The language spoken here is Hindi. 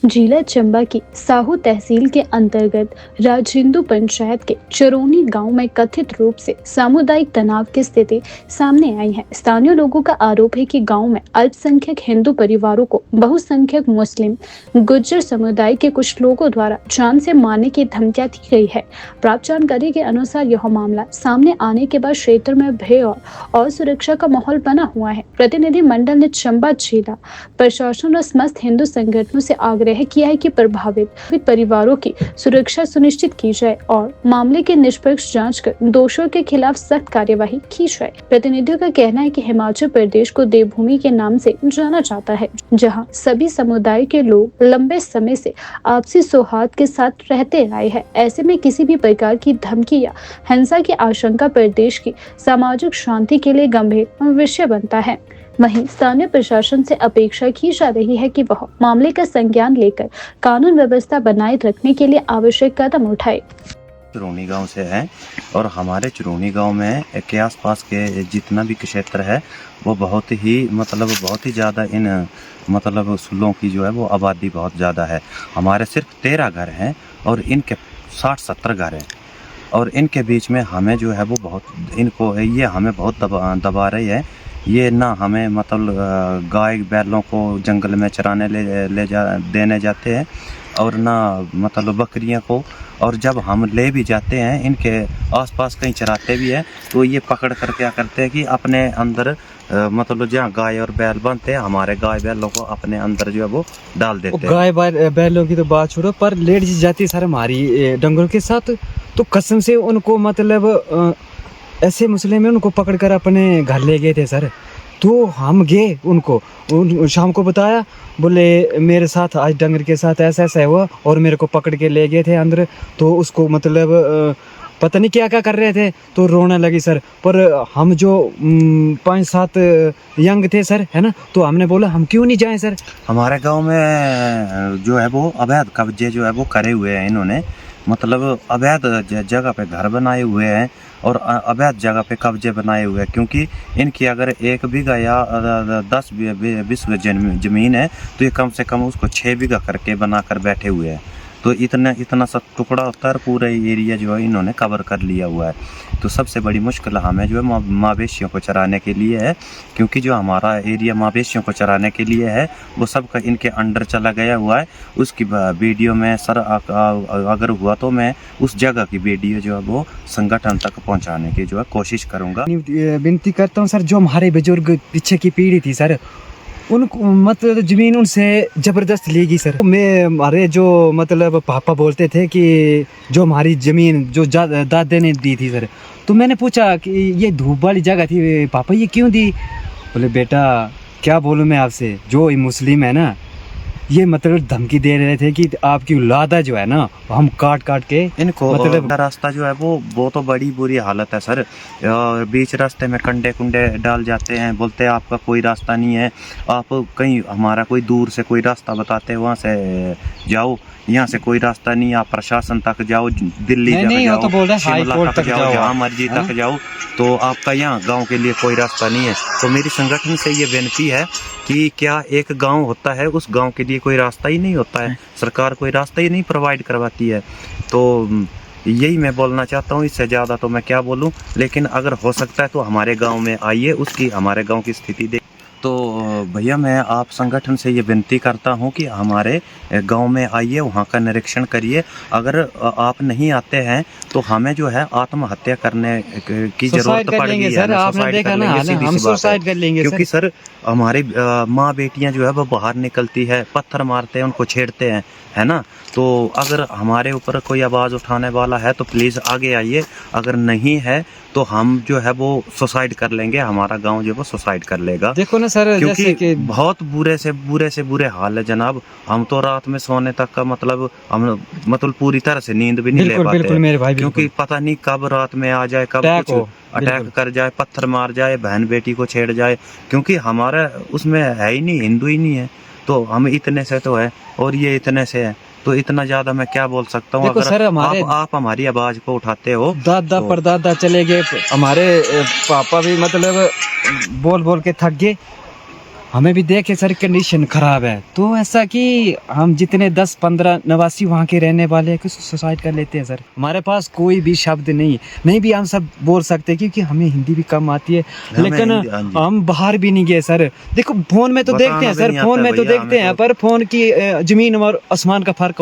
जिला चंबा की साहू तहसील के अंतर्गत राजिंदू पंचायत के चरोनी गांव में कथित रूप से सामुदायिक तनाव की स्थिति सामने आई है। स्थानीय लोगों का आरोप है कि गांव में अल्पसंख्यक हिंदू परिवारों को बहुसंख्यक मुस्लिम गुर्जर समुदाय के कुछ लोगों द्वारा जान से मारने की धमकियां दी गई है। प्राप्त जानकारी के अनुसार यह मामला सामने आने के बाद क्षेत्र में भय और सुरक्षा का माहौल बना हुआ है। प्रतिनिधि मंडल ने चंबा जिला प्रशासन और समस्त हिंदू संगठनों से आग्रह किया है कि प्रभावित परिवारों की सुरक्षा सुनिश्चित की जाए और मामले की निष्पक्ष जांच कर दोषियों के खिलाफ सख्त कार्यवाही की जाए। प्रतिनिधियों का कहना है कि हिमाचल प्रदेश को देवभूमि के नाम से जाना जाता है, जहां सभी समुदाय के लोग लंबे समय से आपसी सौहार्द के साथ रहते आए हैं। ऐसे में किसी भी प्रकार की धमकी या हिंसा की आशंका प्रदेश की सामाजिक शांति के लिए गंभीर विषय बनता है। वहीं स्थानीय प्रशासन से अपेक्षा की जा रही है कि वह मामले का संज्ञान लेकर कानून व्यवस्था बनाए रखने के लिए आवश्यक कदम उठाए। चुरोनी गांव से है और हमारे चुरोनी गांव में के आसपास के जितना भी क्षेत्र है वो बहुत ही ज़्यादा इन सुलों की जो है वो आबादी बहुत ज़्यादा है। हमारे सिर्फ 13 घर हैं और इनके 60-70 घर हैं और इनके बीच में हमें जो है वो ये हमें बहुत दबा रही है। ये ना हमें गाय बैलों को जंगल में चराने देने जाते हैं और ना बकरियां को, और जब हम ले भी जाते हैं इनके आसपास कहीं चराते भी हैं तो ये पकड़ कर क्या करते हैं कि अपने अंदर जहाँ गाय और बैल बनते हैं हमारे गाय बैलों को अपने अंदर जो है वो डाल देते हैं। गाय बैलों की तो बात छोड़ो, पर लेट जाती है सर हमारी डंगरों के साथ, तो कसम से उनको ऐसे मुस्लिम में उनको पकड़कर अपने घर ले गए थे सर। तो हम गए उनको शाम को बताया, बोले मेरे साथ आज डंगर के साथ ऐसा ऐसा हुआ और मेरे को पकड़ के ले गए थे अंदर। तो उसको पता नहीं क्या क्या कर रहे थे, तो रोने लगी सर। पर हम जो 5-7 यंग थे सर, है ना, तो हमने बोला हम क्यों नहीं जाएं सर। हमारे गांव में जो है वो अवैध कब्जे जो है वो करे हुए हैं इन्होंने, अवैध जगह पे घर बनाए हुए हैं और अवैध जगह पे कब्जे बनाए हुए हैं। क्योंकि इनकी अगर 1 बीघा या 10-20 जमीन है तो ये कम से कम उसको 6 बीघा करके बनाकर बैठे हुए हैं। तो इतना सा टुकड़ा होता है, पूरा एरिया जो है इन्होंने कवर कर लिया हुआ है। तो सबसे बड़ी मुश्किल हमें जो है मवेशियों को चराने के लिए है, क्योंकि जो हमारा एरिया मवेशियों को चराने के लिए है वो सब का इनके अंडर चला गया हुआ है। उसकी वीडियो में सर अगर हुआ तो मैं उस जगह की वीडियो जो है वो संगठन तक पहुंचाने की जो है कोशिश करूंगा। विनती करता हूँ सर, जो हमारे बुजुर्ग पीछे की पीढ़ी थी सर, उनको जमीन उनसे जबरदस्त ली गई सर। हमारे जो पापा बोलते थे कि जो हमारी जमीन जो दादे ने दी थी सर, तो मैंने पूछा कि ये धूप वाली जगह थी पापा, ये क्यों दी? बोले बेटा क्या बोलूं मैं आपसे, जो मुस्लिम है ना, ये धमकी दे रहे थे कि आपकी औलाद जो है ना हम काट के इनको रास्ता जो है वो तो बड़ी बुरी हालत है सर। बीच रास्ते में कंडे कुंडे डाल जाते हैं, बोलते हैं आपका कोई रास्ता नहीं है, आप कहीं हमारा कोई दूर से कोई रास्ता बताते हैं वहाँ से जाओ, यहाँ से कोई रास्ता नहीं, आप प्रशासन तक जाओ, दिल्ली जाओ, तो बोल रहे शिमला तक जाओ, जहाँ मर्जी तक जाओ, तो आपका यहाँ गांव के लिए कोई रास्ता नहीं है। तो मेरी संगठन से ये विनती है कि क्या एक गांव होता है, उस गांव के लिए कोई रास्ता ही नहीं होता है, सरकार कोई रास्ता ही नहीं प्रोवाइड करवाती है। तो यही मैं बोलना चाहता हूँ, इससे ज़्यादा तो मैं क्या बोलूँ। लेकिन अगर हो सकता है तो हमारे गाँव में आइए, हमारे गाँव की स्थिति देख। तो भैया मैं आप संगठन से ये विनती करता हूँ कि हमारे गांव में आइए, वहाँ का निरीक्षण करिए। अगर आप नहीं आते हैं तो हमें जो है आत्महत्या करने की जरूरत पड़ गई है। सर आपने देखा ना, हम सुसाइड कर लेंगे क्योंकि सर हमारी माँ बेटियां जो है वो बाहर निकलती है, पत्थर मारते हैं, उनको छेड़ते हैं, है ना। तो अगर हमारे ऊपर कोई आवाज़ उठाने वाला है तो प्लीज़ आगे आइए, अगर नहीं है तो हम जो है वो सुसाइड कर लेंगे, हमारा गांव जो है वो सुसाइड कर लेगा। देखो ना सर, क्योंकि कि बहुत बुरे से बुरे हाल है जनाब। हम तो रात में सोने तक का हम पूरी तरह से नींद भी नहीं ले पाते मेरे भाई, क्योंकि पता नहीं कब रात में आ जाए, कब कुछ अटैक कर जाए, पत्थर मार जाए, बहन बेटी को छेड़ जाए। क्योंकि हमारा उसमें है ही नहीं, हिंदू ही नहीं है, तो हम इतने से तो है और ये इतने से है, तो इतना ज्यादा मैं क्या बोल सकता हूँ। अगर सर आप हमारी आवाज को उठाते हो, दादा परदादा चले गए, हमारे पापा भी बोल के थक गए, हमें भी देखे सर कंडीशन खराब है, तो ऐसा कि हम जितने 10-15 नवासी वहाँ के रहने वाले हैं कुछ सुसाइड कर लेते हैं सर। हमारे पास कोई भी शब्द नहीं भी हम सब बोल सकते क्योंकि हमें हिंदी भी कम आती है, लेकिन हाँ जी। हम बाहर भी नहीं गए सर। देखो फोन में तो बताना देखते हैं भी सर, नहीं फोन आता में तो भैया, देखते हमें हैं, तो। पर फोन की जमीन और आसमान का फर्क